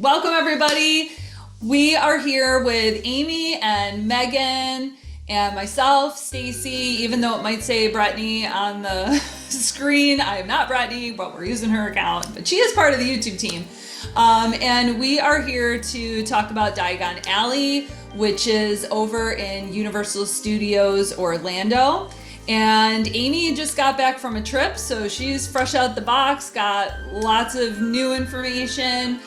Welcome, everybody. We are here with Amy and Megan and myself, Stacy. Even though it might say Brittany on the screen, I am not Brittany, but we're using her account. But she is part of the YouTube team. And we are here to talk about Diagon Alley, which is over in Universal Studios Orlando. And Amy just got back from a trip, so she's fresh out the box, got lots of new information,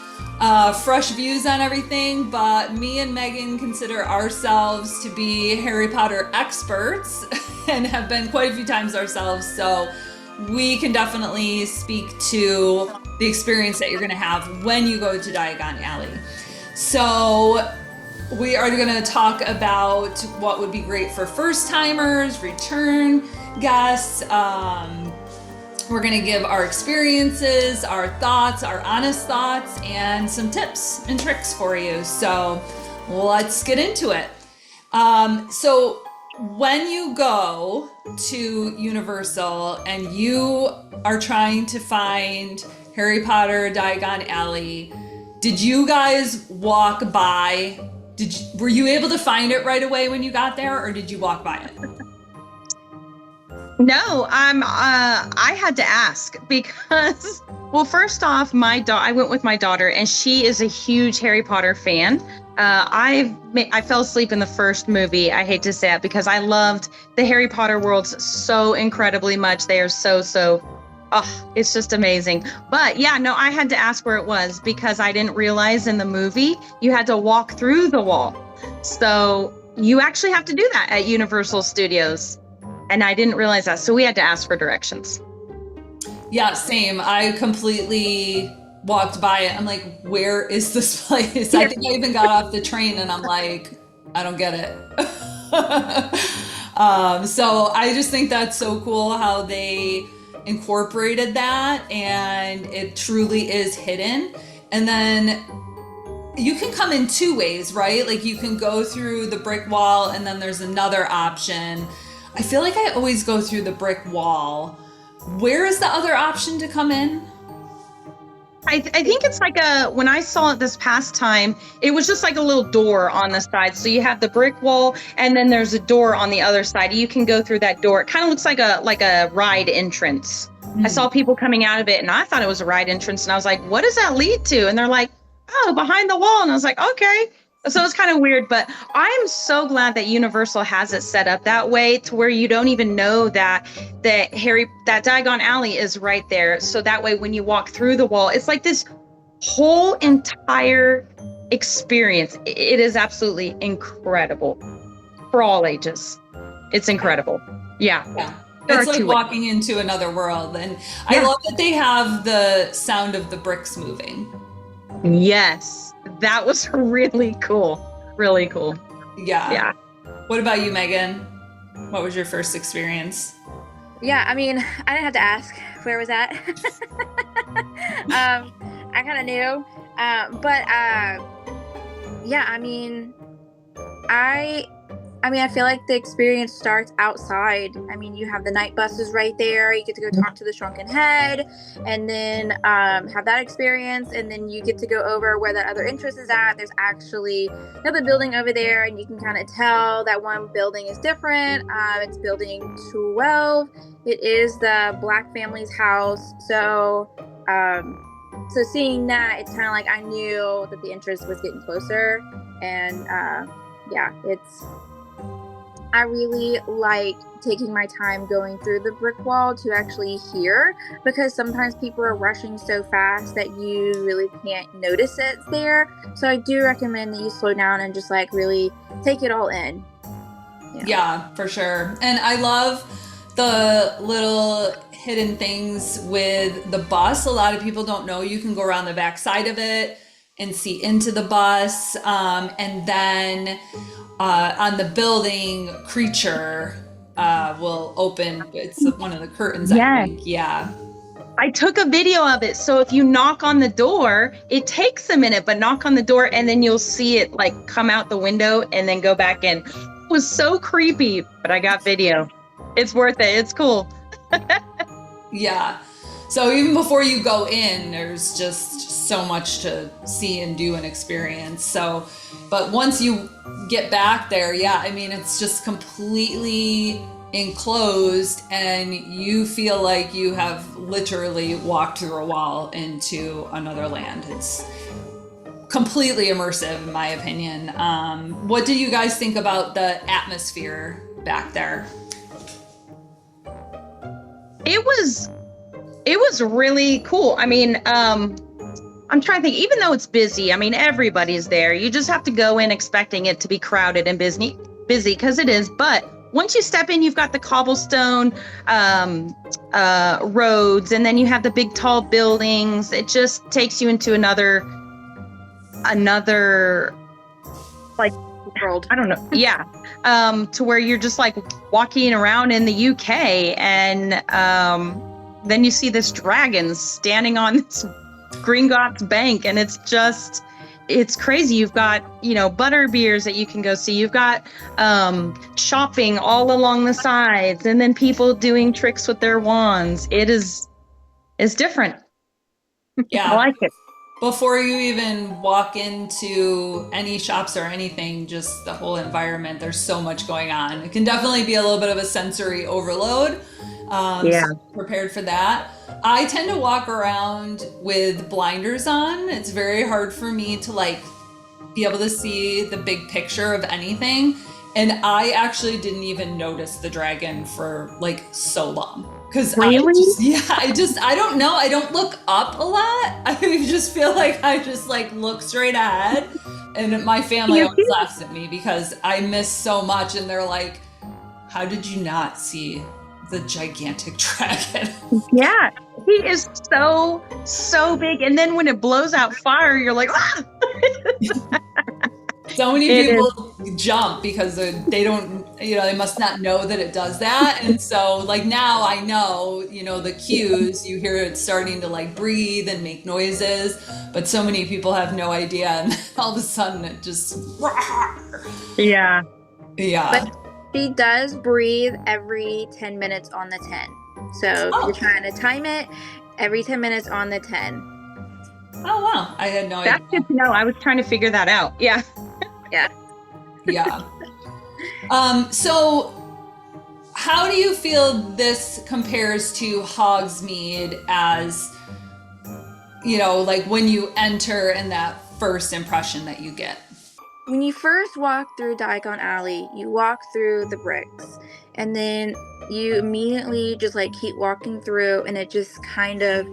fresh views on everything. But me and Megan consider ourselves to be Harry Potter experts and have been quite a few times ourselves, so we can definitely speak to the experience that you're going to have when you go to Diagon Alley. So we are going to talk about what would be great for first timers, return guests. We're going to give our experiences, our thoughts, our honest thoughts, and some tips and tricks for you. So let's get into it. So when you go to Universal and you are trying to find Harry Potter Diagon Alley, did you guys walk by? Were you able to find it right away when you got there, or did you walk by it? No, I had to ask because, well, first off, I went with my daughter, and she is a huge Harry Potter fan. I fell asleep in the first movie. I hate to say it because I loved the Harry Potter worlds so incredibly much. They are it's just amazing. But yeah, no, I had to ask where it was because I didn't realize in the movie you had to walk through the wall. So you actually have to do that at Universal Studios. And I didn't realize that. So we had to ask for directions. Yeah, same. I completely walked by it. I'm like, where is this place? I think I even got off the train and I'm like, I don't get it. So I just think that's so cool how they incorporated that, and it truly is hidden. And then you can come in two ways, right? Like you can go through the brick wall, and then there's another option. I feel like I always go through the brick wall. Where is the other option to come in? I think it's like when I saw it this past time, it was just like a little door on the side. So you have the brick wall, and then there's a door on the other side. You can go through that door. It kind of looks like a ride entrance. I saw people coming out of it, and I thought it was a ride entrance. And I was like, what does that lead to? And they're like, oh, behind the wall. And I was like, okay. So it's kind of weird, but I'm so glad that Universal has it set up that way to where you don't even know that Diagon Alley is right there. So that way, when you walk through the wall, it's like this whole entire experience. It is absolutely incredible for all ages. It's incredible. Yeah. It's like walking into another world. And I love that they have the sound of the bricks moving. Yes. That was really cool. Really cool. Yeah. What about you, Megan? What was your first experience? Yeah, I mean, I didn't have to ask where was that. I kind of knew. Yeah, I feel like the experience starts outside. I mean, you have the night buses right there. You get to go talk to the shrunken head and then have that experience. And then you get to go over where the other entrance is at. There's actually another building over there, and you can kind of tell that one building is different. It's building 12. It is the Black family's house. So seeing that, it's kind of like I knew that the entrance was getting closer. And I really like taking my time going through the brick wall to actually hear, because sometimes people are rushing so fast that you really can't notice it's there. So I do recommend that you slow down and just like really take it all in. Yeah, for sure. And I love the little hidden things with the bus. A lot of people don't know you can go around the back side of it and see into the bus. And then on the building, creature will open. It's one of the curtains, I think. Yeah. I took a video of it. So if you knock on the door, it takes a minute, but knock on the door and then you'll see it like come out the window and then go back in. It was so creepy, but I got video. It's worth it. It's cool. Yeah. So even before you go in, there's just so much to see and do and experience. So, but once you get back there, yeah, I mean, it's just completely enclosed and you feel like you have literally walked through a wall into another land. It's completely immersive in my opinion. What do you guys think about the atmosphere back there? It was really cool. I mean, I'm trying to think, even though it's busy, I mean, everybody's there. You just have to go in expecting it to be crowded and busy because it is. But once you step in, you've got the cobblestone roads, and then you have the big tall buildings. It just takes you into another like World. I don't know. Yeah. To where you're just like walking around in the UK, and then you see this dragon standing on this Gringotts Bank, and it's crazy. You've got, Butterbeers that you can go see. You've got shopping all along the sides, and then people doing tricks with their wands. It's different. Yeah. I like it. Before you even walk into any shops or anything, just the whole environment, there's so much going on. It can definitely be a little bit of a sensory overload. So prepared for that. I tend to walk around with blinders on. It's very hard for me to be able to see the big picture of anything. And I actually didn't even notice the dragon for so long. Because really? I don't know. I don't look up a lot. I just feel like I just look straight ahead. And my family always laughs at me because I miss so much. And they're like, how did you not see the gigantic dragon? Yeah, he is so big. And then when it blows out fire, you're like, ah! So many people jump because they don't, they must not know that it does that. And so now I know, the cues, you hear it starting to breathe and make noises, but so many people have no idea. And all of a sudden it just, yeah. But she does breathe every 10 minutes on the 10. So if you're trying to time it, every 10 minutes on the 10. Oh, wow. I had no idea. That's good to know. I was trying to figure that out. Yeah. Yeah. Yeah. So how do you feel this compares to Hogsmeade as, when you enter and that first impression that you get? When you first walk through Diagon Alley, you walk through the bricks, and then you immediately just keep walking through, and it just kind of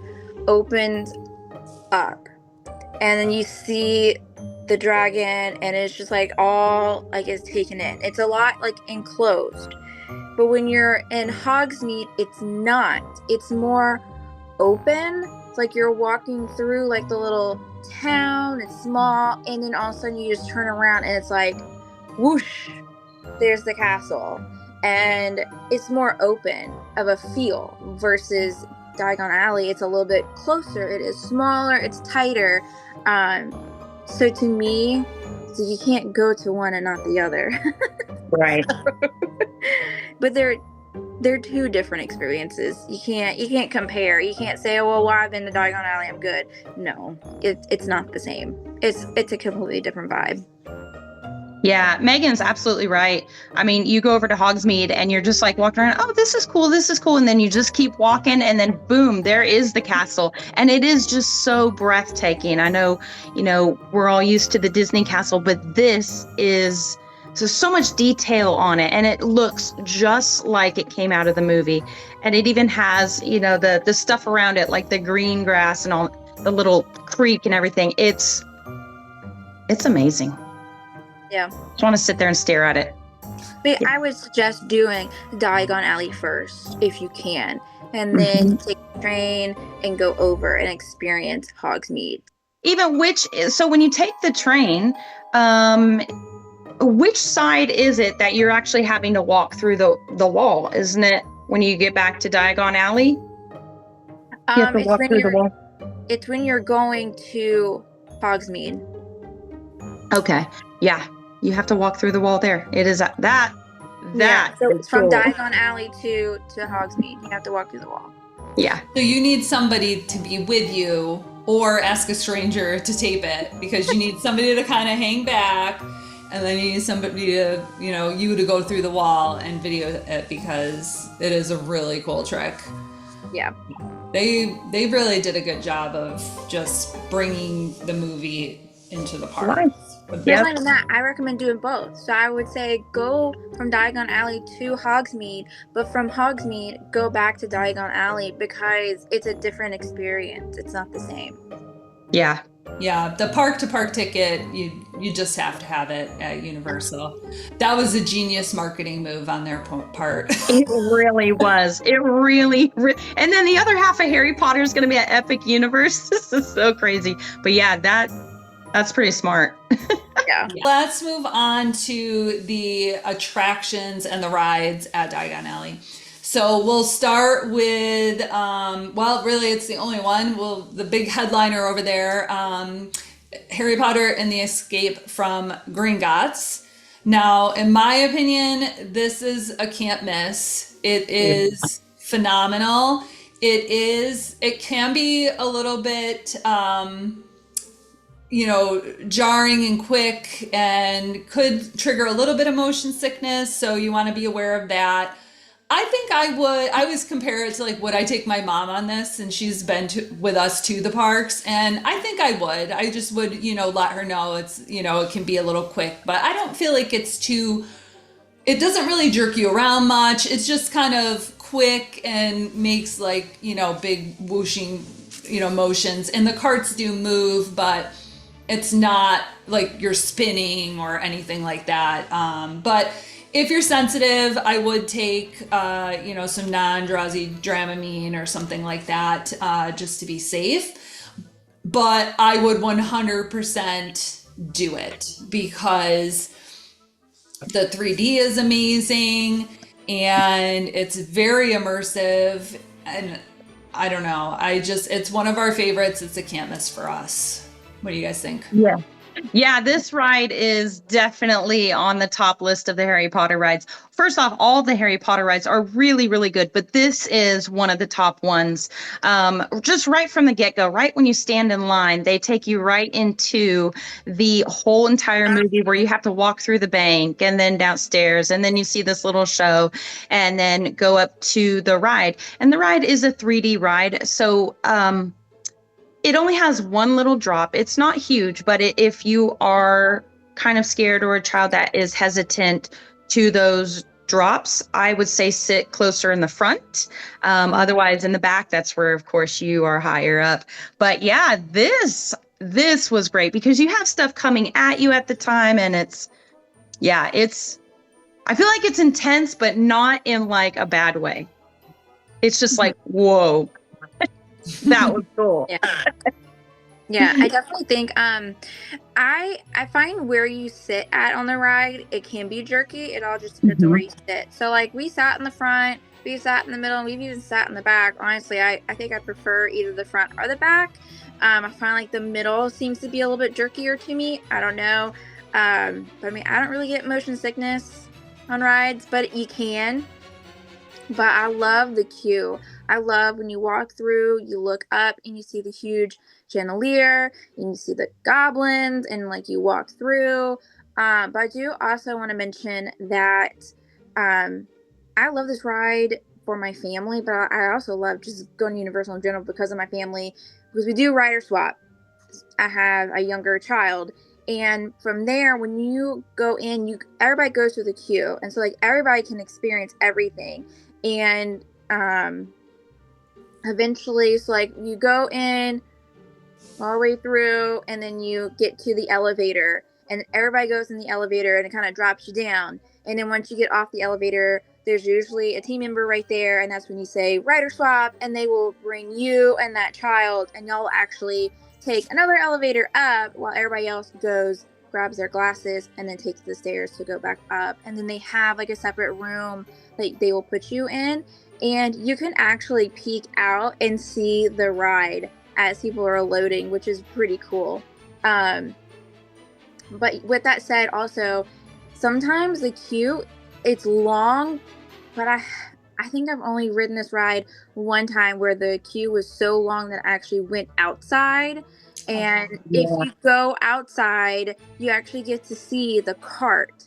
opens up, and then you see the dragon, and it's just all is taken in. It's a lot enclosed, but when you're in Hogsmeade, it's not. It's more open. It's you're walking through the little town. It's small, and then all of a sudden you just turn around and it's whoosh, there's the castle. And it's more open of a feel versus Diagon Alley. It's a little bit closer. It is smaller. It's tighter. So to me, you can't go to one and not the other. Right. But they're two different experiences. You can't compare. You can't say, oh, well, I've been to Diagon Alley, I'm good. No, it's not the same. It's a completely different vibe. Yeah, Megan's absolutely right. I mean, you go over to Hogsmeade and you're just walking around, oh, this is cool. And then you just keep walking, and then boom, there is the castle. And it is just so breathtaking. I know, we're all used to the Disney castle, but this is so much detail on it. And it looks just like it came out of the movie. And it even has, the stuff around it, like the green grass and all the little creek and everything. It's amazing. Yeah. Just want to sit there and stare at it. But I would suggest doing Diagon Alley first, if you can, and then take the train and go over and experience Hogsmeade. So when you take the train, which side is it that you're actually having to walk through the wall? Isn't it when you get back to Diagon Alley? You have to walk through the wall. It's when you're going to Hogsmeade. Okay. Yeah. You have to walk through the wall there. It is that. So it's from Diagon Alley to Hogsmeade. You have to walk through the wall. Yeah. So you need somebody to be with you or ask a stranger to tape it, because you need somebody to kind of hang back, and then you need somebody to, you to go through the wall and video it, because it is a really cool trick. Yeah. They really did a good job of just bringing the movie into the park. Nice. Not Yep. only that, I recommend doing both. So I would say go from Diagon Alley to Hogsmeade, but from Hogsmeade, go back to Diagon Alley, because it's a different experience. It's not the same. Yeah. Yeah, the park-to-park ticket, you just have to have it at Universal. That was a genius marketing move on their part. It really was. It really, and then the other half of Harry Potter is going to be at Epic Universe. This is so crazy. But yeah, that's pretty smart. Yeah. Let's move on to the attractions and the rides at Diagon Alley. So we'll start with, really it's the only one. The big headliner over there, Harry Potter and the Escape from Gringotts. Now, in my opinion, this is a can't miss. It is phenomenal. It can be a little bit, jarring and quick, and could trigger a little bit of motion sickness. So you want to be aware of that. I think I always compare it to, like, would I take my mom on this? And she's been with us to the parks, and I think I would. I just would, let her know it's, it can be a little quick, but I don't feel like it doesn't really jerk you around much. It's just kind of quick and makes, like, big whooshing, motions. And the carts do move, but it's not like you're spinning or anything like that. But if you're sensitive, I would take, some non-drowsy Dramamine or something like that, just to be safe. But I would 100% do it, because the 3D is amazing and it's very immersive. And I don't know, it's one of our favorites. It's a can't miss for us. What do you guys think? Yeah. Yeah, this ride is definitely on the top list of the Harry Potter rides. First off, all the Harry Potter rides are really, really good, but this is one of the top ones. Just right from the get-go, right when you stand in line, they take you right into the whole entire movie, where you have to walk through the bank and then downstairs, and then you see this little show, and then go up to the ride. And the ride is a 3D ride, so it only has one little drop. It's not huge, but if you are kind of scared, or a child that is hesitant to those drops, I would say sit closer in the front. Otherwise, in the back, that's where, of course, you are higher up. But yeah, this was great, because you have stuff coming at you at the time, and I feel like it's intense, but not in, like, a bad way. It's just like, whoa. That was cool. Yeah, I definitely think I find where you sit at on the ride, it can be jerky. It all just depends on where you sit. So, like, we sat in the front, we sat in the middle, and we've even sat in the back. Honestly, I think I prefer either the front or the back. I find like the middle seems to be a little bit jerkier to me. I don't know. But I mean, I don't really get motion sickness on rides, but you can. But I love the queue. I love when you walk through, you look up and you see the huge chandelier and you see the goblins, and like you walk through. But I do also want to mention that I love this ride for my family, but I also love just going to Universal in general because of my family, because we do rider swap. I have a younger child. And from there, when you go in, everybody goes through the queue. And so, like, everybody can experience everything. And eventually, so, like, you go in all the way through, and then you get to the elevator. And everybody goes in the elevator, and it kind of drops you down. And then once you get off the elevator, there's usually a team member right there. And that's when you say, rider swap. And they will bring you and that child. And y'all actually take another elevator up while everybody else grabs their glasses, and then takes the stairs to go back up. And then they have like a separate room that they will put you in, and you can actually peek out and see the ride as people are loading, which is pretty cool. But with that said, also sometimes the queue, it's long, but I think I've only ridden this ride one time where the queue was so long that I actually went outside. And if you go outside, you actually get to see the cart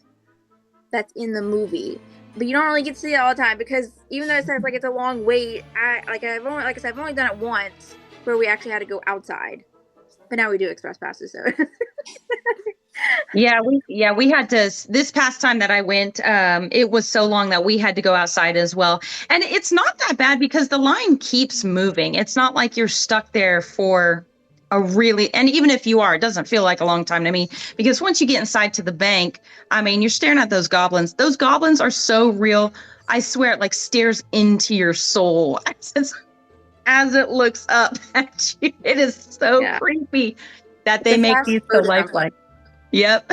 that's in the movie. But you don't really get to see it all the time because even though it says like it's a long wait, I've only done it once where we actually had to go outside. But now we do express passes, so we had to, this past time that I went, it was so long that we had to go outside as well. And it's not that bad because the line keeps moving. It's not like you're stuck there for and even if you are, it doesn't feel like a long time to me, because once you get inside to the bank, I mean, you're staring at those goblins. Those goblins are so real. I swear it like stares into your soul as it looks up at you. It is so creepy that they make you so lifelike. Yep.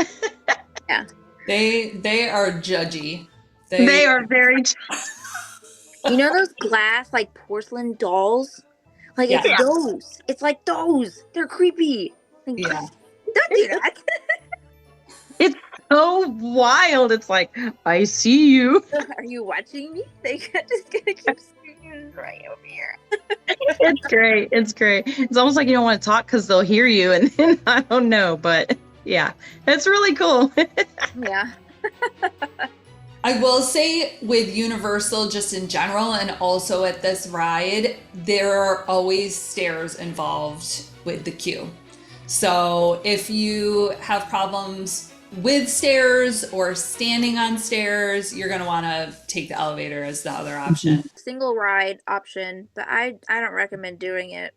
Yeah. They are judgy. They are very You know those glass like porcelain dolls? Like it's those. It's like those. They're creepy. Like, yeah. Don't do that. It's so wild. It's like, I see you. Are you watching me? They're just gonna keep screaming right over here. It's great. It's great. It's almost like you don't want to talk because they'll hear you, and then I don't know, but yeah, it's really cool. Yeah. I will say with Universal, just in general, and also at this ride, there are always stairs involved with the queue. So if you have problems with stairs or standing on stairs, you're going to want to take the elevator as the other option. Single ride option, but I don't recommend doing it.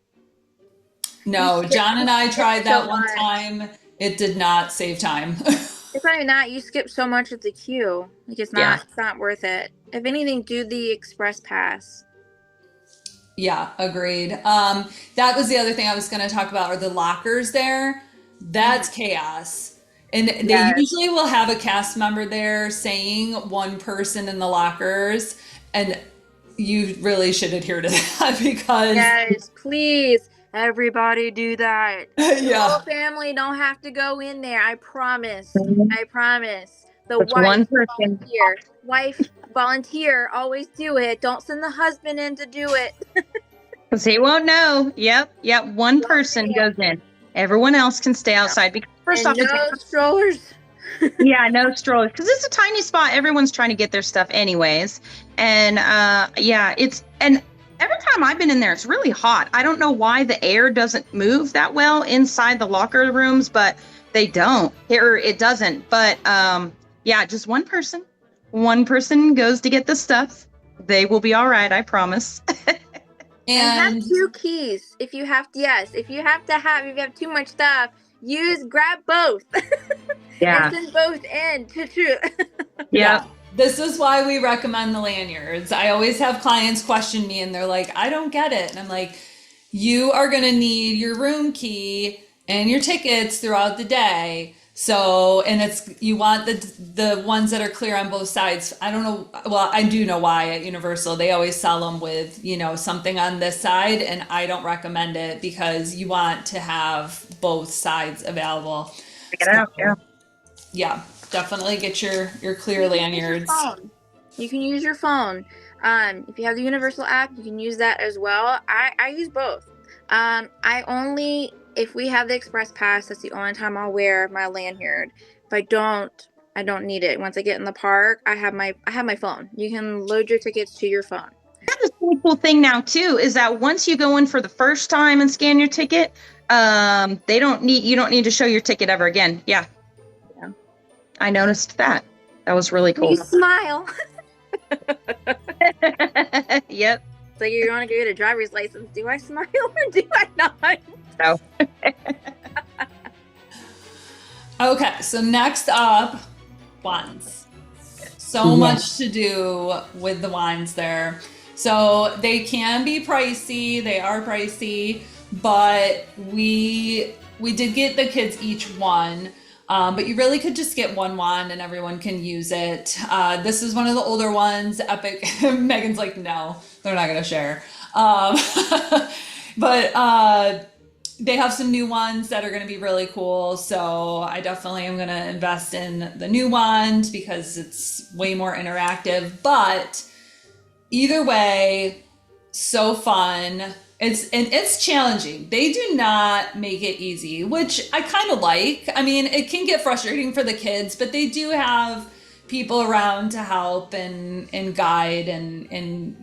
No, John and I tried that one time. It did not save time. It's not even that. You skip so much of the queue. Like it's not worth it. If anything, do the express pass. Yeah, agreed. That was the other thing I was going to talk about are the lockers there. That's chaos. And they usually will have a cast member there saying one person in the lockers, and you really should adhere to that because yes, please. Everybody do that. Yeah. The whole family don't have to go in there. I promise. I promise. The wife volunteer, always do it. Don't send the husband in to do it. Because he won't know. Yep. One person goes in. Everyone else can stay outside. Because first off, no strollers. Yeah, no strollers. Because it's a tiny spot. Everyone's trying to get their stuff anyways. And every time I've been in there, it's really hot. I don't know why the air doesn't move that well inside the locker rooms, but they don't. Here it doesn't. But just one person. One person goes to get the stuff. They will be all right, I promise. And have 2 keys. If you have too much stuff, grab both. Yeah. And send both in. Yeah. This is why we recommend the lanyards. I always have clients question me and they're like, I don't get it. And I'm like, you are going to need your room key and your tickets throughout the day. So, and you want the ones that are clear on both sides. I don't know. Well, I do know why at Universal, they always sell them with, something on this side. And I don't recommend it because you want to have both sides available. Check it out. Yeah. Yeah. Definitely get your clear lanyards. You can use your phone. If you have the Universal app, you can use that as well. I use both. If we have the express pass, that's the only time I'll wear my lanyard. If I don't need it. Once I get in the park, I have my phone. You can load your tickets to your phone. That's a really cool thing now too, is that once you go in for the first time and scan your ticket, you don't need to show your ticket ever again. Yeah. I noticed that. That was really cool. You smile. Yep. So you want to get a driver's license. Do I smile or do I not? No. Okay, so next up, wands. So much to do with the wands there. So they can be pricey. They are pricey, but we did get the kids each one. But you really could just get one wand and everyone can use it. This is one of the older ones, Epic. Megan's like, no, they're not going to share. But they have some new ones that are going to be really cool. So I definitely am going to invest in the new wand because it's way more interactive. But either way, so fun. It's challenging. They do not make it easy, which I kind of like. I mean, it can get frustrating for the kids, but they do have people around to help and guide and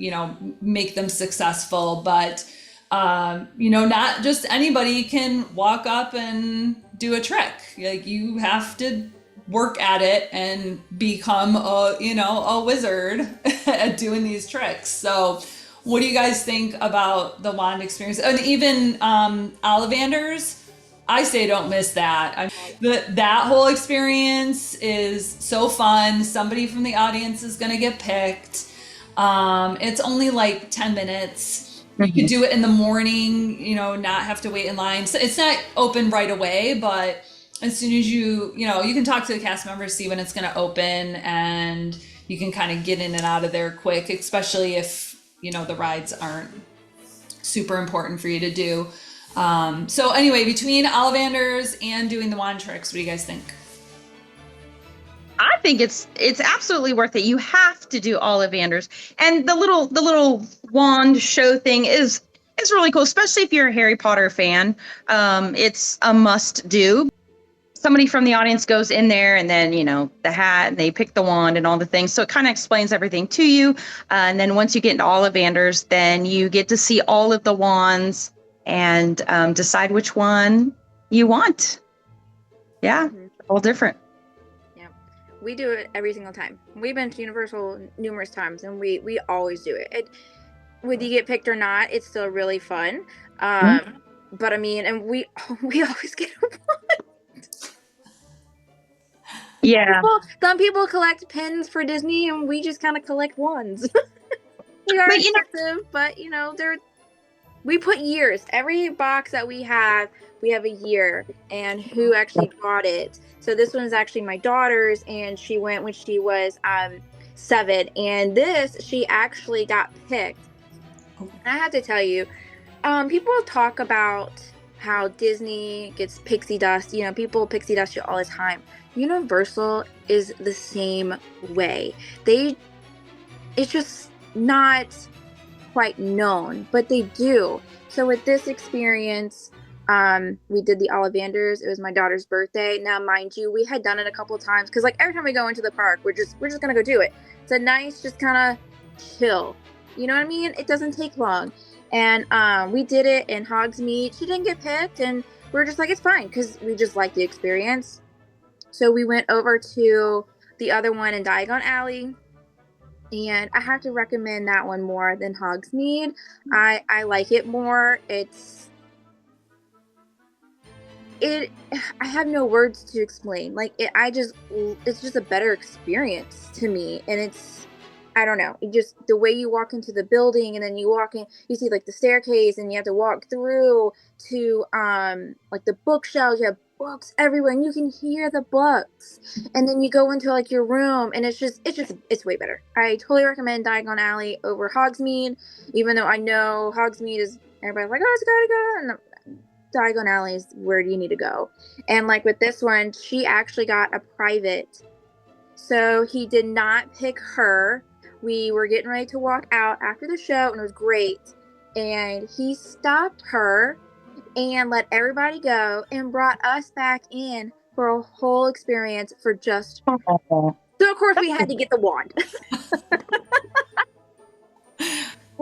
make them successful. But not just anybody can walk up and do a trick. Like, you have to work at it and become a wizard at doing these tricks. So what do you guys think about the wand experience? And even Ollivanders, I say don't miss that. That whole experience is so fun. Somebody from the audience is going to get picked. It's only like 10 minutes. You can do it in the morning, not have to wait in line. So it's not open right away, but as soon as you can talk to the cast members, see when it's going to open, and you can kind of get in and out of there quick, especially if the rides aren't super important for you to do. So anyway, between Ollivanders and doing the wand tricks, what do you guys think? I think it's absolutely worth it. You have to do Ollivanders, and the little wand show thing is really cool, especially if you're a Harry Potter fan. It's a must do. Somebody from the audience goes in there, and then, the hat, and they pick the wand and all the things. So it kind of explains everything to you. And then once you get into Ollivanders, then you get to see all of the wands and decide which one you want. Yeah, all different. Yeah, we do it every single time. We've been to Universal numerous times, and we always do it. Whether you get picked or not, it's still really fun. But I mean, and we always get a wand. Yeah. Some people collect pins for Disney, and we just kind of collect wands. We are expensive, but we put years. Every box that we have a year and who actually bought it. So this one is actually my daughter's, and she went when she was 7, and this she actually got picked. And I have to tell you, people talk about how Disney gets pixie dust. People pixie dust you all the time. Universal is the same way. It's just not quite known, but they do. So with this experience, we did the Ollivanders. It was my daughter's birthday. Now, mind you, we had done it a couple of times, because like every time we go into the park, we're just gonna go do it. It's a nice, just kind of chill. You know what I mean? It doesn't take long. And we did it in Hogsmeade. She didn't get picked, and we're just like, it's fine, because we just like the experience. So we went over to the other one in Diagon Alley, and I have to recommend that one more than Hogsmeade. I like it more. I have no words to explain. Like, it's just a better experience to me, and I don't know. Just the way you walk into the building, and then you walk in, you see like the staircase, and you have to walk through to like the bookshelves. You have books everywhere, and you can hear the books. And then you go into like your room, and it's way better. I totally recommend Diagon Alley over Hogsmeade, even though I know Hogsmeade is, everybody's like, oh, it's gotta go. And Diagon Alley is where you need to go. And like with this one, she actually got a private, so he did not pick her. We were getting ready to walk out after the show, and it was great. And he stopped her and let everybody go and brought us back in for a whole experience for just. So of course we had to get the wand.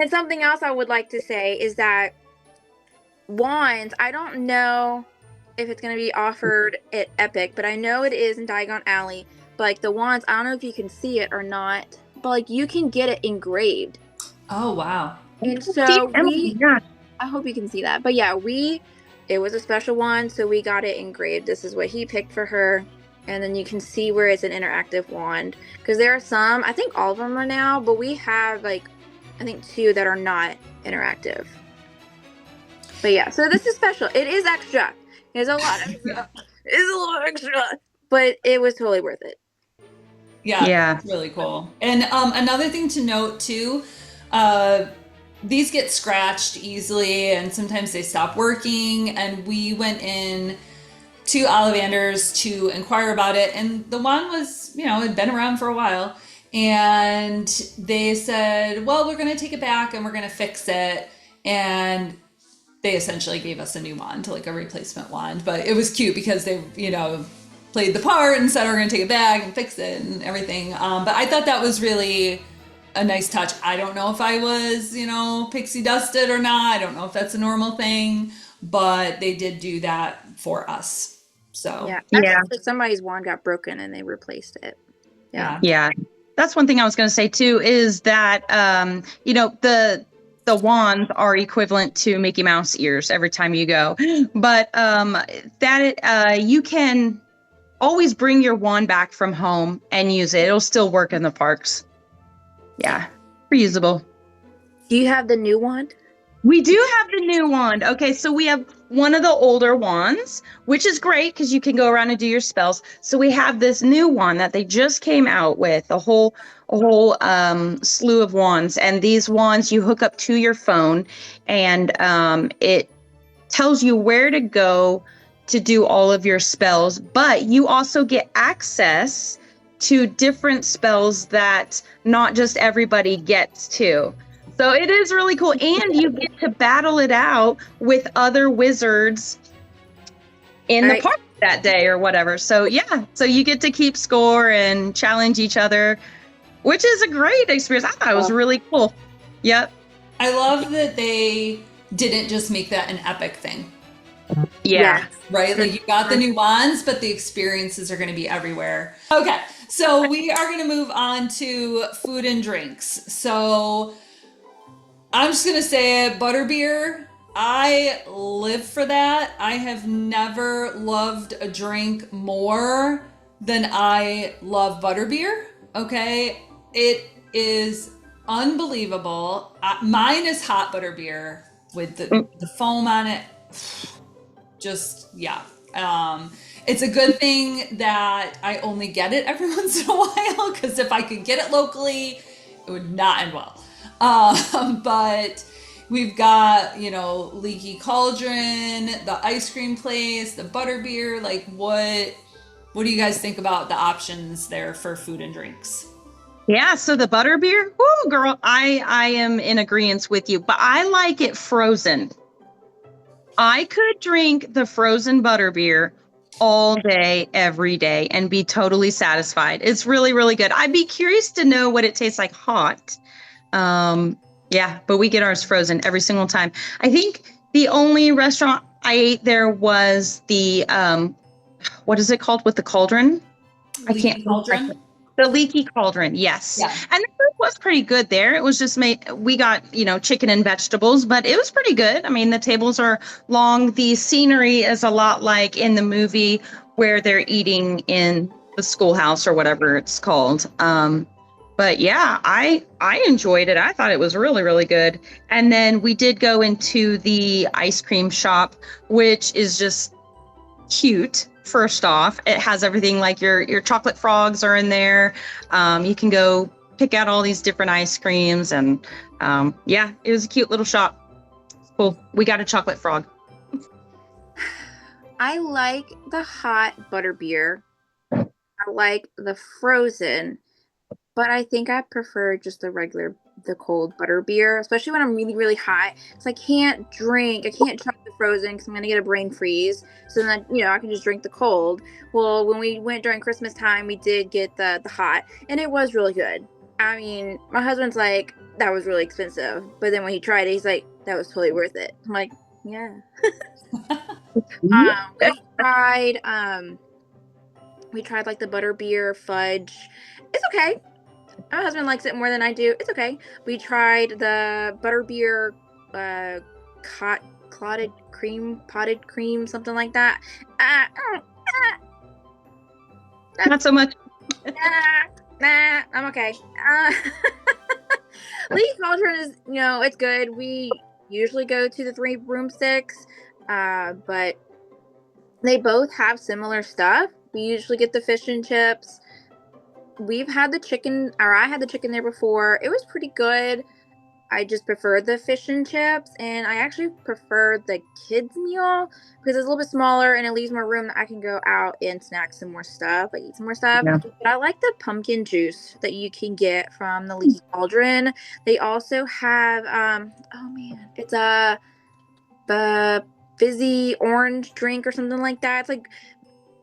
And something else I would like to say is that wands, I don't know if it's going to be offered at Epic, but I know it is in Diagon Alley. But like the wands, I don't know if you can see it or not, but like you can get it engraved. Oh, wow. And so I hope you can see that. But yeah, it was a special one, so we got it engraved. This is what he picked for her. And then you can see where it's an interactive wand. Because there are some, I think all of them are now, but we have like, I think 2 that are not interactive. But yeah, so this is special. It is extra. It's a lot extra. It's a lot extra. But it was totally worth it. Yeah. It's really cool. And another thing to note too, these get scratched easily, and sometimes they stop working. And we went in to Ollivanders to inquire about it, and the wand was, had been around for a while, And they said, well, we're going to take it back and we're going to fix it. And they essentially gave us a new wand, like a replacement wand. But it was cute because they, played the part and said we're going to take it back and fix it and everything. But I thought that was really a nice touch. I don't know if I was, pixie dusted or not. I don't know if that's a normal thing, but they did do that for us. So Yeah. Yeah. Actually, somebody's wand got broken and they replaced it. Yeah. Yeah. That's one thing I was going to say too, is that, the wands are equivalent to Mickey Mouse ears every time you go, but you can always bring your wand back from home and use it. It'll still work in the parks. Yeah, reusable. Do you have the new wand? We do have the new wand. Okay, so we have one of the older wands, which is great because you can go around and do your spells. So we have this new wand that they just came out with, a whole slew of wands. And these wands you hook up to your phone, and it tells you where to go to do all of your spells. But you also get access to different spells that not just everybody gets to. So it is really cool, and you get to battle it out with other wizards in the park that day or whatever. So yeah, so you get to keep score and challenge each other, which is a great experience. I thought it was really cool. Yep. I love that they didn't just make that an epic thing. Yeah. Right? Like you got the new wands, but the experiences are going to be everywhere. Okay, so we are going to move on to food and drinks. So I'm just going to say it, Butterbeer. I live for that. I have never loved a drink more than I love Butterbeer. Okay, it is unbelievable. Mine is hot Butterbeer with the foam on it. Just, yeah. It's a good thing that I only get it every once in a while, because if I could get it locally, it would not end well. But we've got, Leaky Cauldron, the ice cream place, the Butterbeer. Like, what do you guys think about the options there for food and drinks? Yeah, so the Butterbeer, whoo, girl, I am in agreement with you, but I like it frozen. I could drink the frozen Butterbeer all day, every day, and be totally satisfied. It's really, really good. I'd be curious to know what it tastes like hot. Yeah, but we get ours frozen every single time. I think the only restaurant I ate there was the, what is it called with the cauldron? Leaky Cauldron? The Leaky Cauldron, yes. Yeah. And the food was pretty good there. It was just we got, chicken and vegetables, but it was pretty good. I mean, the tables are long. The scenery is a lot like in the movie where they're eating in the schoolhouse or whatever it's called. But yeah, I enjoyed it. I thought it was really, really good. And then we did go into the ice cream shop, which is just cute. First off, it has everything, like your chocolate frogs are in there. You can go pick out all these different ice creams, and yeah, it was a cute little shop. Cool. We got a chocolate frog. I like the hot Butterbeer. I like the frozen, but I think I prefer just the cold Butterbeer, especially when I'm really, really hot. Because I can't chug the frozen because I'm going to get a brain freeze. So then, I can just drink the cold. Well, when we went during Christmas time, we did get the hot, and it was really good. I mean, my husband's like, that was really expensive. But then when he tried it, he's like, that was totally worth it. I'm like, yeah. We tried like the Butterbeer fudge. It's okay. My husband likes it more than I do. It's okay. We tried the Butterbeer potted cream, something like that. Not so much. Nah, I'm okay. Leaky Cauldron is, it's good. We usually go to the 3 broomsticks, but they both have similar stuff. We usually get the fish and chips. I had the chicken there before. It was pretty good. I just prefer the fish and chips, and I actually prefer the kids meal because it's a little bit smaller and it leaves more room that I can go out and snack some more stuff, like eat some more stuff. Yeah. But I like the pumpkin juice that you can get from the Leaky Cauldron. They also have oh man, it's the fizzy orange drink or something like that. It's like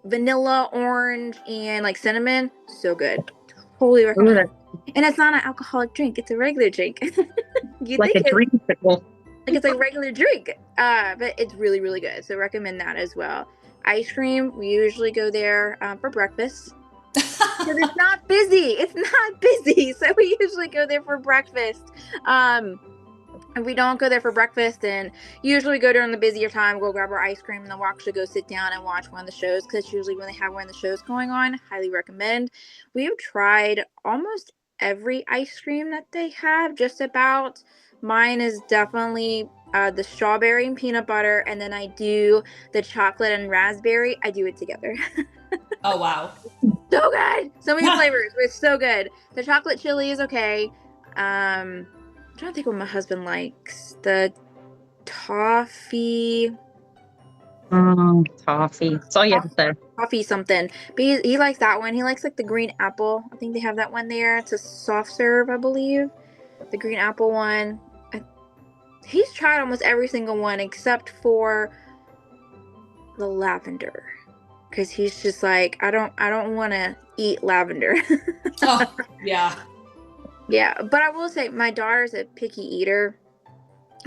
vanilla, orange, and like cinnamon. So good. Totally recommend it. And it's not an alcoholic drink, it's a regular drink. You Like think a dream pickle. like it's a regular drink, but it's really, really good. So recommend that as well. Ice cream, we usually go there for breakfast because it's not busy. It's not busy, so we usually go there for breakfast. If we don't go there for breakfast, then usually go during the busier time, go grab our ice cream, and then we'll actually go sit down and watch one of the shows because usually when they have one of the shows going on, highly recommend. We have tried almost every ice cream that they have, just about. Mine is definitely the strawberry and peanut butter, and then I do the chocolate and raspberry. I do it together. Oh, wow. So good. So many flavors. It's so good. The chocolate chili is okay. I'm trying to think what my husband likes. The toffee. Toffee. That's all you have to say. Toffee something. But he likes that one. He likes like the green apple. I think they have that one there. It's a soft serve, I believe. The green apple one. He's tried almost every single one except for the lavender. Because he's just like, I don't want to eat lavender. Oh, yeah. Yeah, but I will say my daughter's a picky eater,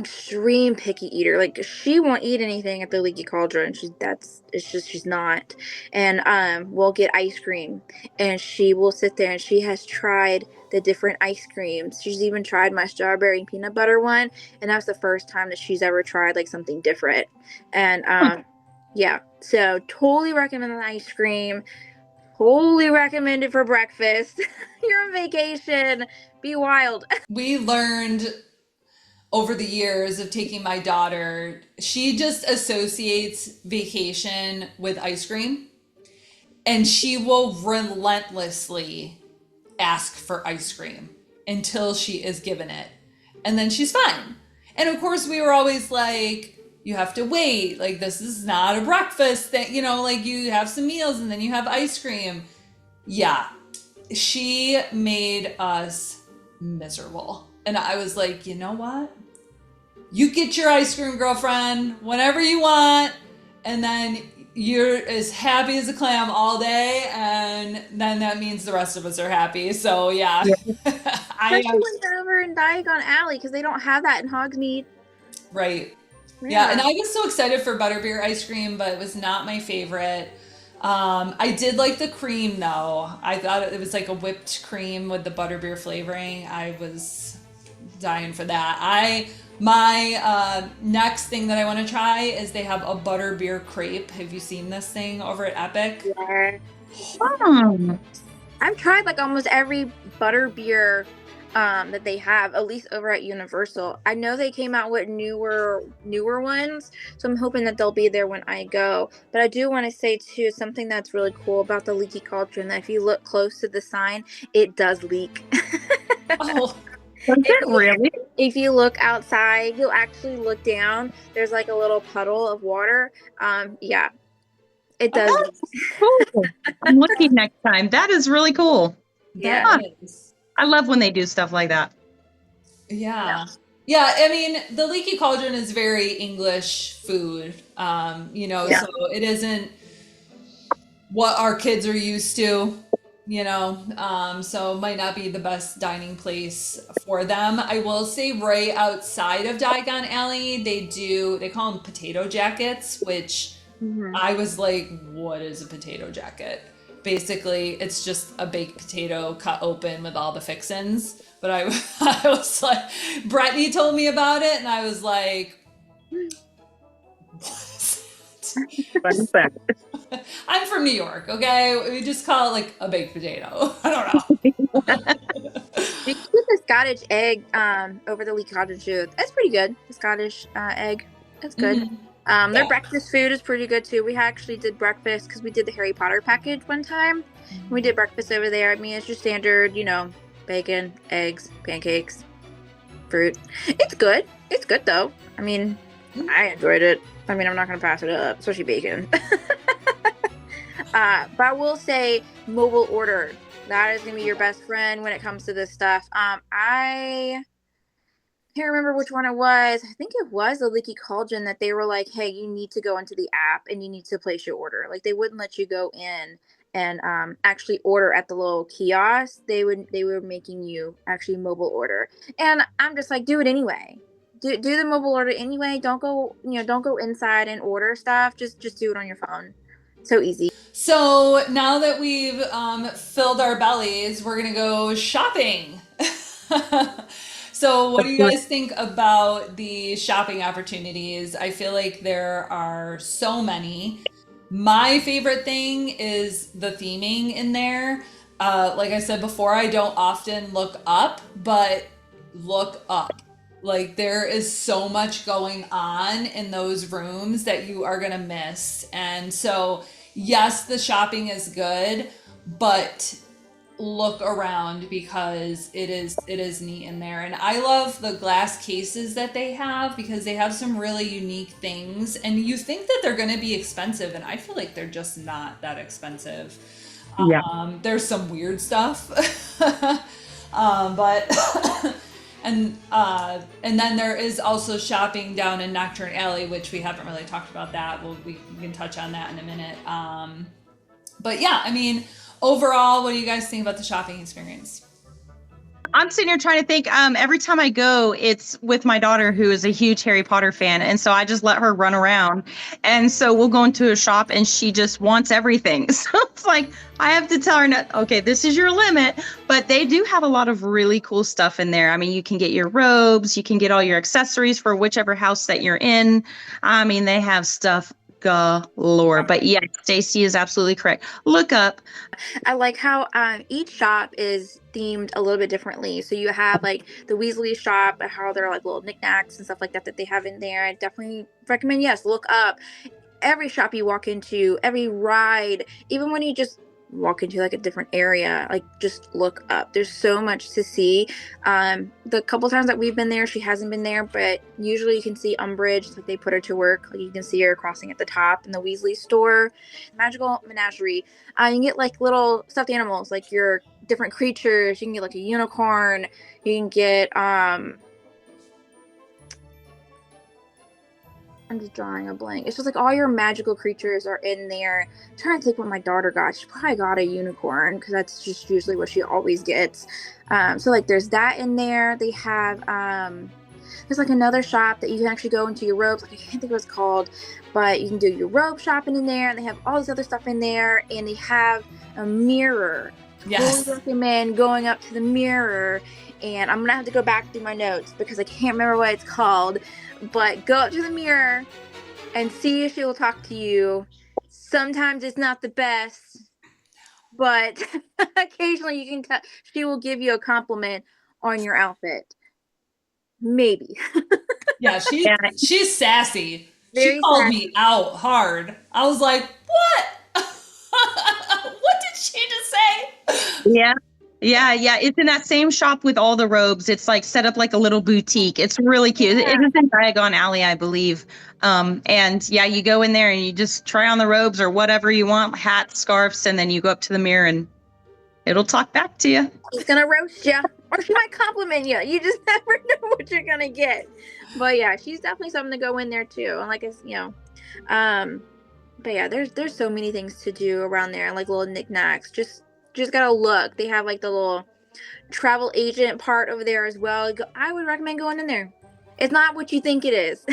extreme picky eater. Like she won't eat anything at the Leaky Cauldron. She's not. And we'll get ice cream, and she will sit there and she has tried the different ice creams. She's even tried my strawberry and peanut butter one, and that's the first time that she's ever tried like something different. And yeah, so totally recommend the ice cream. Totally recommend it for breakfast. You're on vacation. Be wild. We learned over the years of taking my daughter, she just associates vacation with ice cream, and she will relentlessly ask for ice cream until she is given it, and then she's fine. And of course, we were always like, you have to wait, like this is not a breakfast thing, like you have some meals and then you have ice cream. Yeah, she made us miserable. And I was like, you know what? You get your ice cream, girlfriend, whenever you want, and then you're as happy as a clam all day, and then that means the rest of us are happy. So yeah. Especially when they're over in Diagon Alley, because they don't have that in Hogsmeade. Right. Yeah, and I was so excited for Butterbeer ice cream, but it was not my favorite. I did like the cream though. I thought it was like a whipped cream with the Butterbeer flavoring. I was dying for that. My next thing that I want to try is they have a Butterbeer crepe. Have you seen this thing over at Epic? Yeah. Oh. I've tried like almost every Butterbeer that they have, at least over at Universal. I know they came out with newer ones, so I'm hoping that they'll be there when I go. But I do want to say too, something that's really cool about the Leaky Cauldron, that if you look close to the sign, it does leak. Oh, Does it really? If you look outside, you'll actually look down. There's like a little puddle of water. Yeah, it does. Oh, that's cool. I'm looking next time. That is really cool. Yeah. that is. I love when they do stuff like that. Yeah. Yeah, I mean, the Leaky Cauldron is very English food, so it isn't what our kids are used to, so it might not be the best dining place for them. I will say right outside of Diagon Alley, they call them potato jackets, which I was like, what is a potato jacket? Basically, it's just a baked potato cut open with all the fixins. But I was like, Brittany told me about it, and I was like, what is that? I'm from New York, okay? We just call it like a baked potato. I don't know. They do the Scottish egg over the Leaky Cauldron too. That's pretty good. The Scottish egg. That's good. Mm-hmm. Their breakfast food is pretty good too. We actually did breakfast because we did the Harry Potter package one time. We did breakfast over there. I mean, it's your standard, bacon, eggs, pancakes. fruit. It's good. It's good though. I mean, I enjoyed it. I mean, I'm not gonna pass it up, especially bacon. But I will say mobile order. That is gonna be your best friend when it comes to this stuff. I can't remember which one it was. I think it was the Leaky Cauldron that they were like, hey, you need to go into the app and you need to place your order. Like they wouldn't let you go in and actually order at the little kiosk. They were making you actually mobile order. And I'm just like, do it anyway. Do the mobile order anyway. Don't go inside and order stuff. Just do it on your phone. So easy. So now that we've filled our bellies, we're gonna go shopping. So what do you guys think about the shopping opportunities? I feel like there are so many. My favorite thing is the theming in there. Like I said before, I don't often look up, but look up. Like there is so much going on in those rooms that you are gonna miss. And so yes, the shopping is good, but look around because it is neat in there. And I love the glass cases that they have because they have some really unique things, and you think that they're going to be expensive, and I feel like they're just not that expensive. Yeah. There's some weird stuff. But and then there is also shopping down in Knockturn Alley, which we haven't really talked about that. We can touch on that in a minute. But yeah, I mean, overall, what do you guys think about the shopping experience? I'm sitting here trying to think. Every time I go, it's with my daughter, who is a huge Harry Potter fan, and so I just let her run around. And so we'll go into a shop, and she just wants everything. So it's like I have to tell her, okay, this is your limit. But they do have a lot of really cool stuff in there. I mean, you can get your robes, you can get all your accessories for whichever house that you're in. I mean, they have stuff galore. But yeah, Stacy is absolutely correct. Look up. I like how each shop is themed a little bit differently. So you have like the Weasley shop, how they're like little knickknacks and stuff like that they have in there. I definitely recommend, yes, look up. Every shop you walk into, every ride, even when you just walk into like a different area, like just look up. There's so much to see. The couple times that we've been there, she hasn't been there, but usually you can see Umbridge, like they put her to work. Like you can see her crossing at the top in the Weasley store. Magical Menagerie. You can get like little stuffed animals, like your different creatures. You can get like a unicorn. You can get I'm just drawing a blank. It's just like all your magical creatures are in there. I'm trying to think what my daughter got. She probably got a unicorn because that's just usually what she always gets. So like there's that in there. They have there's like another shop that you can actually go into your robes. Like I can't think what it's called, but you can do your robe shopping in there, and they have all this other stuff in there, and they have a mirror. Yes. Totally recommend going up to the mirror. And I'm gonna have to go back through my notes because I can't remember what it's called. But go up to the mirror and see if she will talk to you. Sometimes it's not the best, but occasionally you can she will give you a compliment on your outfit. Maybe. Yeah, she's sassy. Very she called sassy. me out hard. I was like, what? What did she just say? Yeah. Yeah. It's in that same shop with all the robes. It's like set up like a little boutique. It's really cute. Yeah. It is in Diagon Alley, I believe. And yeah, you go in there and you just try on the robes or whatever you want, hats, scarves, and then you go up to the mirror and it'll talk back to you. She's gonna roast you, or she might compliment you. You just never know what you're gonna get. But yeah, she's definitely something to go in there too. And like but yeah, there's so many things to do around there, like little knickknacks. Just gotta look. They have like the little travel agent part over there as well. I would recommend going in there. It's not what you think it is.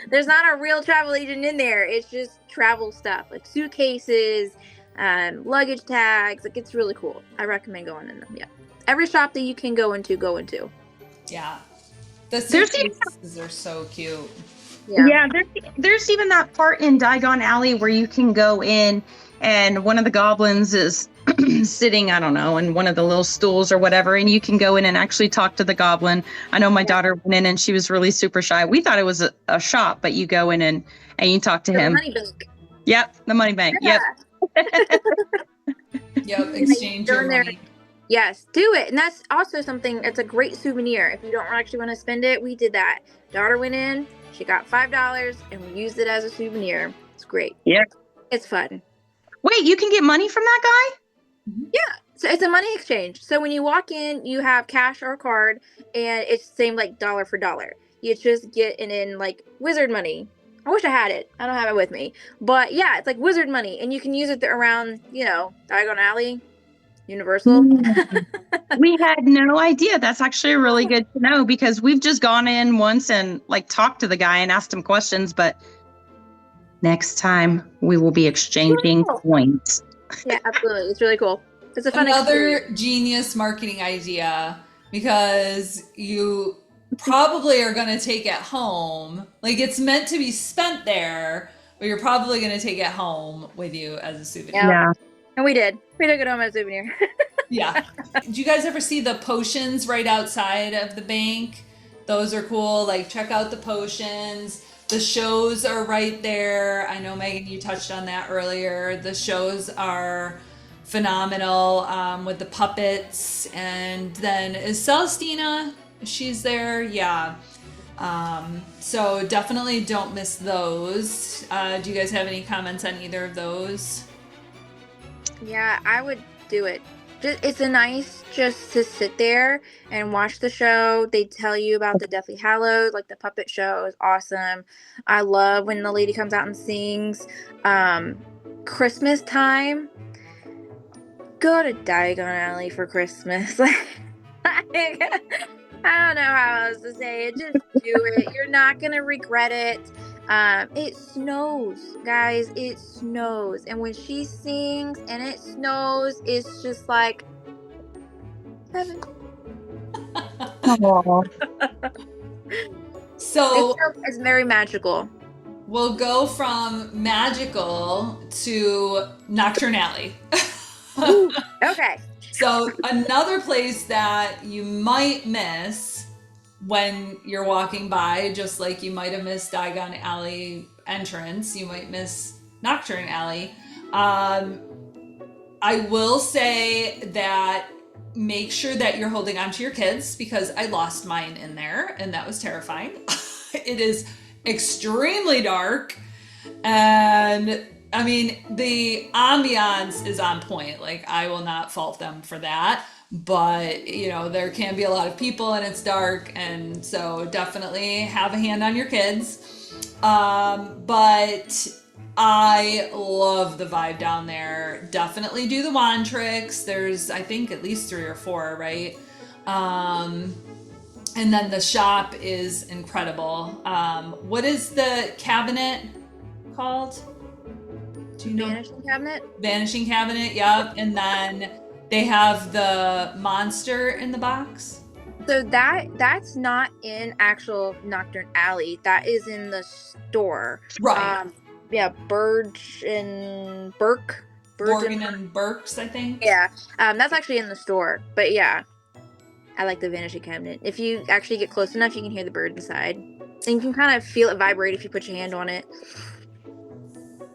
There's not a real travel agent in there. It's just travel stuff, like suitcases, luggage tags. Like it's really cool. I recommend going in them. Yeah, every shop that you can go into, go into. Yeah, the suitcases are so cute. Yeah, there's even that part in Diagon Alley where you can go in and one of the goblins is sitting, I don't know, in one of the little stools or whatever, and you can go in and actually talk to the goblin. I know my daughter went in and she was really super shy. We thought it was a shop, but you go in and you talk to him. The money bank. Yep, the money bank. Yeah. Yep, exchange your money. Yes, do it. And that's also something, it's a great souvenir. If you don't actually want to spend it, we did that. Daughter went in, she got $5 and we used it as a souvenir. It's great. Yeah. It's fun. Wait, you can get money from that guy? Yeah. So it's a money exchange. So when you walk in, you have cash or a card and it's the same like dollar for dollar. You just get it in like wizard money. I wish I had it. I don't have it with me. But yeah, it's like wizard money and you can use it around, Diagon Alley, Universal. We had no idea. That's actually really good to know because we've just gone in once and like talked to the guy and asked him questions, but next time we will be exchanging coins. Yeah, absolutely. It's really cool. It's a fun Another genius marketing idea because you probably are going to take it home. Like it's meant to be spent there, but you're probably going to take it home with you as a souvenir. Yeah. And we did. We took it home as a souvenir. Yeah. Did you guys ever see the potions right outside of the bank? Those are cool. Like check out the potions. The shows are right there. I know, Megan, you touched on that earlier. The shows are phenomenal with the puppets. And then is Celestina? She's there. Yeah. So definitely don't miss those. Do you guys have any comments on either of those? Yeah, I would do it. It's a nice just to sit there and watch the show. They tell you about the Deathly Hallows, like the puppet show is awesome. I love when the lady comes out and sings. Christmas time, go to Diagon Alley for Christmas. I don't know how else to say it. Just do it. You're not gonna regret it. It snows, guys. It snows, and when she sings and it snows, it's just like heaven. So it's very magical. We'll go from magical to Knockturn Alley. Ooh, okay. So another place that you might miss when you're walking by, just like you might have missed Diagon Alley entrance, you might miss Knockturn Alley. I will say that make sure that you're holding on to your kids because I lost mine in there and that was terrifying. It is extremely dark and I mean, the ambiance is on point. Like, I will not fault them for that. But, there can be a lot of people and it's dark. And so definitely have a hand on your kids. But I love the vibe down there. Definitely do the wand tricks. There's, I think, at least 3 or 4, right? And then the shop is incredible. What is the cabinet called? Do you know? Vanishing cabinet? Vanishing cabinet, yep. And then they have the monster in the box. So that's not in actual Knockturn Alley. That is in the store. Right. Yeah, Burge and Burke. Borgin and Burks, I think. Yeah. That's actually in the store. But yeah. I like the Vanishing cabinet. If you actually get close enough, you can hear the bird inside. And you can kind of feel it vibrate if you put your hand on it.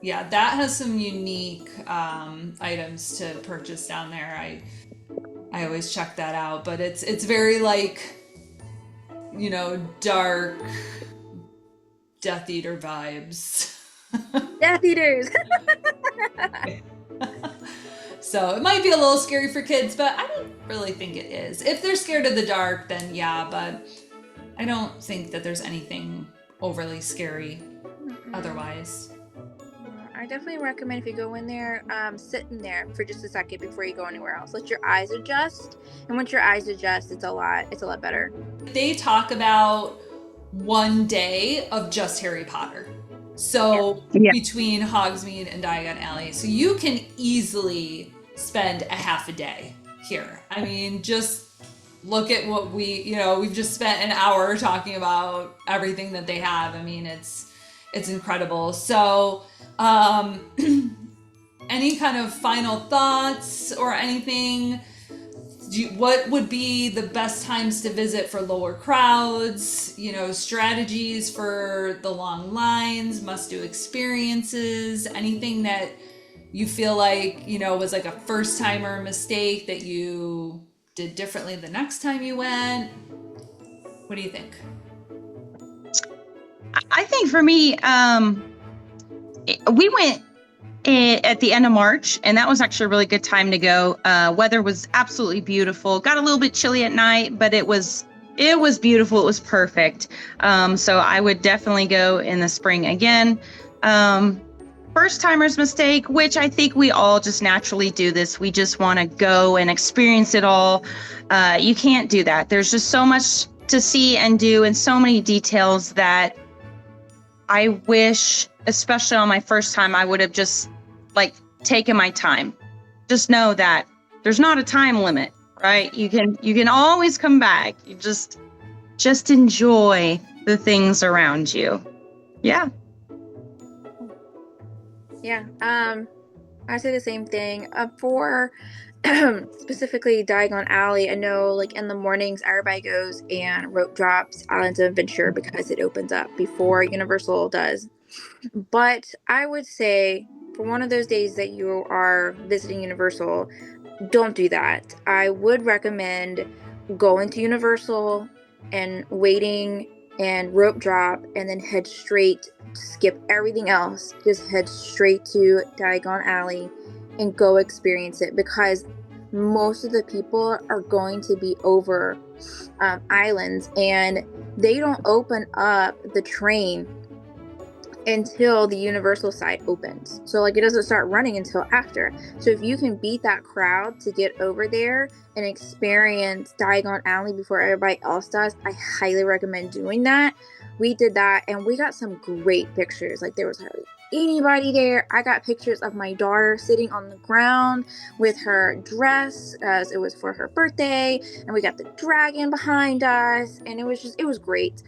Yeah, that has some unique items to purchase down there. I always check that out, but it's very like, dark Death Eater vibes. Death Eaters. So it might be a little scary for kids, but I don't really think it is. If they're scared of the dark, then yeah, but I don't think that there's anything overly scary otherwise. I definitely recommend if you go in there, sit in there for just a second before you go anywhere else. Let your eyes adjust, and once your eyes adjust, it's a lot better. They talk about one day of just Harry Potter. So between Hogsmeade and Diagon Alley, so you can easily spend a half a day here. I mean, just look at what we've just spent an hour talking about everything that they have. I mean, it's incredible. So any kind of final thoughts or anything? What would be the best times to visit for lower crowds? Strategies for the long lines, must-do experiences, anything that you feel like, was like a first-timer mistake that you did differently the next time you went? What do you think? I think for me, we went at the end of March, and that was actually a really good time to go. Weather was absolutely beautiful. Got a little bit chilly at night, but it was beautiful. It was perfect. So I would definitely go in the spring again. First timer's mistake, which I think we all just naturally do this. We just want to go and experience it all. You can't do that. There's just so much to see and do, and so many details that I wish, especially on my first time, I would have just taken my time. Just know that there's not a time limit, right? You can always come back. You just enjoy the things around you. Yeah. Yeah. I say the same thing. For specifically Diagon Alley, I know in the mornings everybody goes and rope drops Islands of Adventure because it opens up before Universal does. But I would say for one of those days that you are visiting Universal, don't do that. I would recommend going to Universal and waiting and rope drop and then head straight, skip everything else, just head straight to Diagon Alley and go experience it, because most of the people are going to be over islands, and they don't open up the train until the Universal side opens. So it doesn't start running until after. So if you can beat that crowd to get over there and experience Diagon Alley before everybody else does, I highly recommend doing that. We did that and we got some great pictures. There was hardly anybody there. I got pictures of my daughter sitting on the ground with her dress, as it was for her birthday, and we got the dragon behind us, and it was great.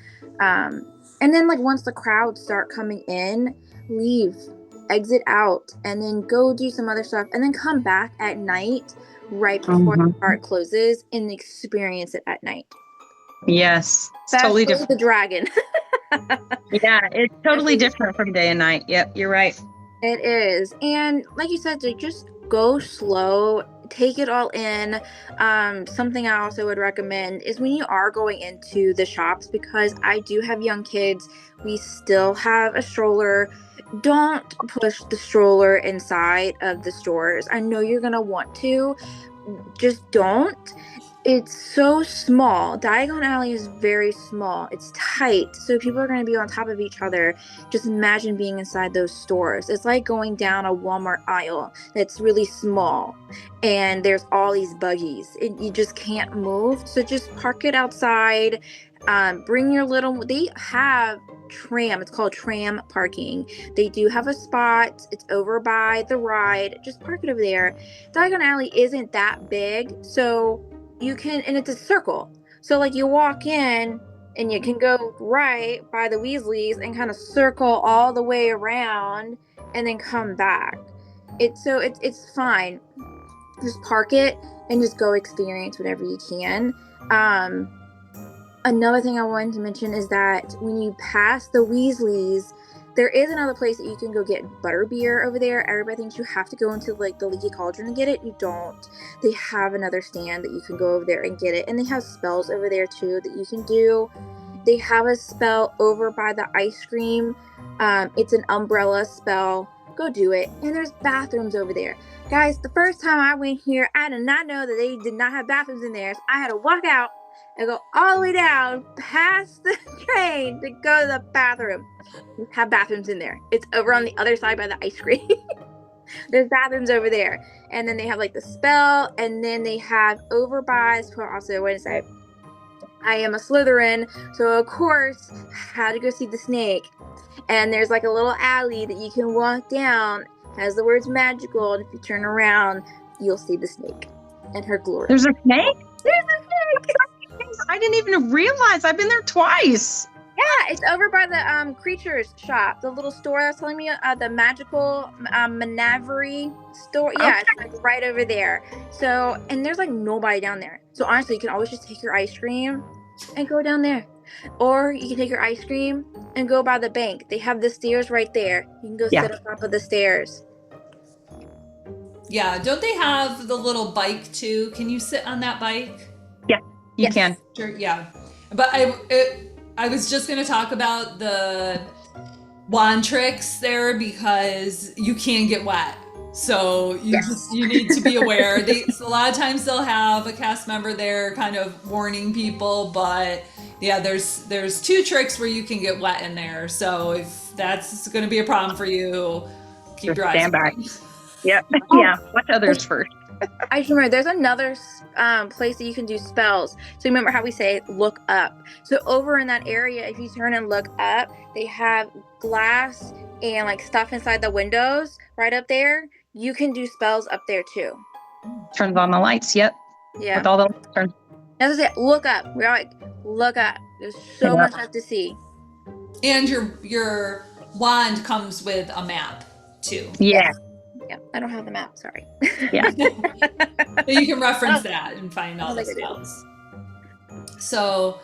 And then once the crowds start coming in, leave, exit out, and then go do some other stuff, and then come back at night right before the park closes and experience it at night. Yes, it's totally different. The dragon. Yeah, it's totally different from day and night. Yep, you're right. It is. And like you said, just go slow, take it all in. Something I also would recommend is when you are going into the shops, because I do have young kids, we still have a stroller. Don't push the stroller inside of the stores. I know you're going to want to, just don't. It's so small. Diagon Alley is very small. It's tight. So people are going to be on top of each other. Just imagine being inside those stores. It's like going down a Walmart aisle that's really small. And there's all these buggies. You just can't move. So just park it outside. Bring your little... They have tram. It's called tram parking. They do have a spot. It's over by the ride. Just park it over there. Diagon Alley isn't that big. So... you can, and it's a circle. So you walk in and you can go right by the Weasleys and kind of circle all the way around and then come back. It's fine. Just park it and just go experience whatever you can. Another thing I wanted to mention is that when you pass the Weasleys, there is another place that you can go get Butterbeer over there. Everybody thinks you have to go into the Leaky Cauldron to get it. You don't. They have another stand that you can go over there and get it. And they have spells over there too that you can do. They have a spell over by the ice cream. It's an umbrella spell. Go do it. And there's bathrooms over there. Guys, the first time I went here, I did not know that they did not have bathrooms in there. So I had to walk out and go all the way down past the train to go to the bathroom. We have bathrooms in there. It's over on the other side by the ice cream. There's bathrooms over there. And then they have the spell, and then they have over by, also, what is that? I am a Slytherin, so of course, had to go see the snake. And there's a little alley that you can walk down, has the words magical, and if you turn around, you'll see the snake and her glory. There's a snake? There's a snake! I didn't even realize. I've been there twice. Yeah, it's over by the creatures shop, the little store I was telling you, the magical Menagerie store. Yeah, okay. It's right over there. So, and there's nobody down there. So honestly, you can always just take your ice cream and go down there. Or you can take your ice cream and go by the bank. They have the stairs right there. You can go sit on top of the stairs. Yeah, don't they have the little bike too? Can you sit on that bike? Yeah, you Yes. can. Sure, yeah. But I was just going to talk about the wand tricks there because you can get wet. So you need to be aware. A lot of times they'll have a cast member there kind of warning people, but yeah, there's 2 tricks where you can get wet in there. So if that's going to be a problem for you, keep your eyes Stand back. open. Yep. Yeah. Watch others first. I just remember there's another place that you can do spells. So remember how we say look up. So over in that area, if you turn and look up, they have glass and like stuff inside the windows right up there. You can do spells up there too. Turns on the lights. Yep. Yeah. With all the lights turned. That's it. Look up. We're like, look up. There's so much up to see. And your wand comes with a map too. Yeah. Yeah, I don't have the map. Sorry. Yeah. So you can reference that and find all the spells. So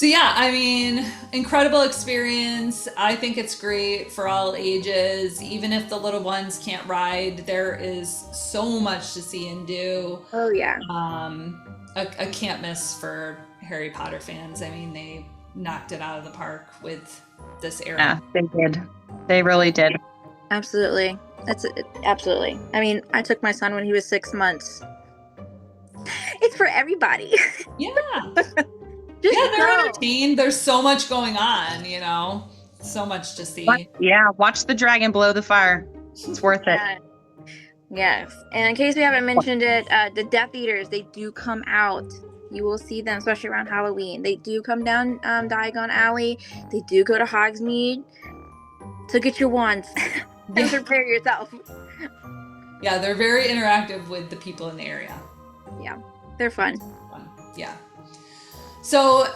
yeah, I mean, incredible experience. I think it's great for all ages. Even if the little ones can't ride, there is so much to see and do. Oh yeah. A can't miss for Harry Potter fans. I mean, they knocked it out of the park with this era. Yeah, they did. They really did. Absolutely. Absolutely. I mean, I took my son when he was 6 months. It's for everybody. Yeah. Just Yeah, they're go. entertained. There's so much going on, you know, so much to see. Watch the dragon blow the fire. It's worth it. Yes. And in case we haven't mentioned it, the Death Eaters, they do come out. You will see them, especially around Halloween. They do come down Diagon Alley. They do go to Hogsmeade. So get your wands and prepare yourself. Yeah, they're very interactive with the people in the area. Yeah, they're fun. Yeah. So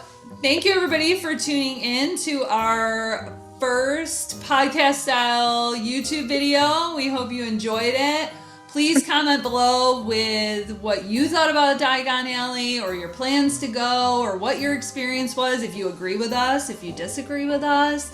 thank you everybody for tuning in to our first podcast style YouTube video. We hope you enjoyed it. Please comment below with what you thought about Diagon Alley or your plans to go or what your experience was, if you agree with us, if you disagree with us.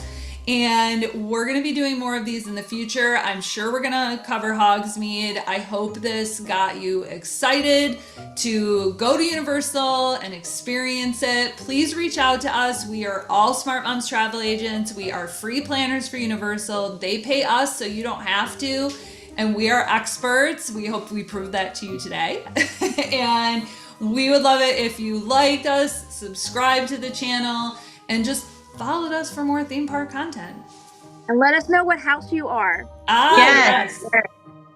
And we're going to be doing more of these in the future. I'm sure we're going to cover Hogsmeade. I hope this got you excited to go to Universal and experience it. Please reach out to us. We are all Smart Moms travel agents. We are free planners for Universal. They pay us so you don't have to. And we are experts. We hope we proved that to you today. And we would love it if you liked us, subscribe to the channel, and just followed us for more theme park content. And let us know what house you are. Yes.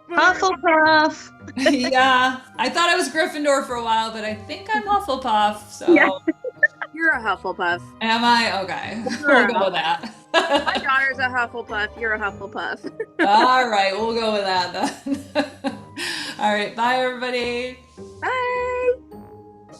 Hufflepuff. Yeah. I thought I was Gryffindor for a while, but I think I'm Hufflepuff. So Yeah. You're a Hufflepuff. am I? Okay. We'll go with that. My daughter's a Hufflepuff. You're a Hufflepuff. All right. We'll go with that then. All right. Bye, everybody.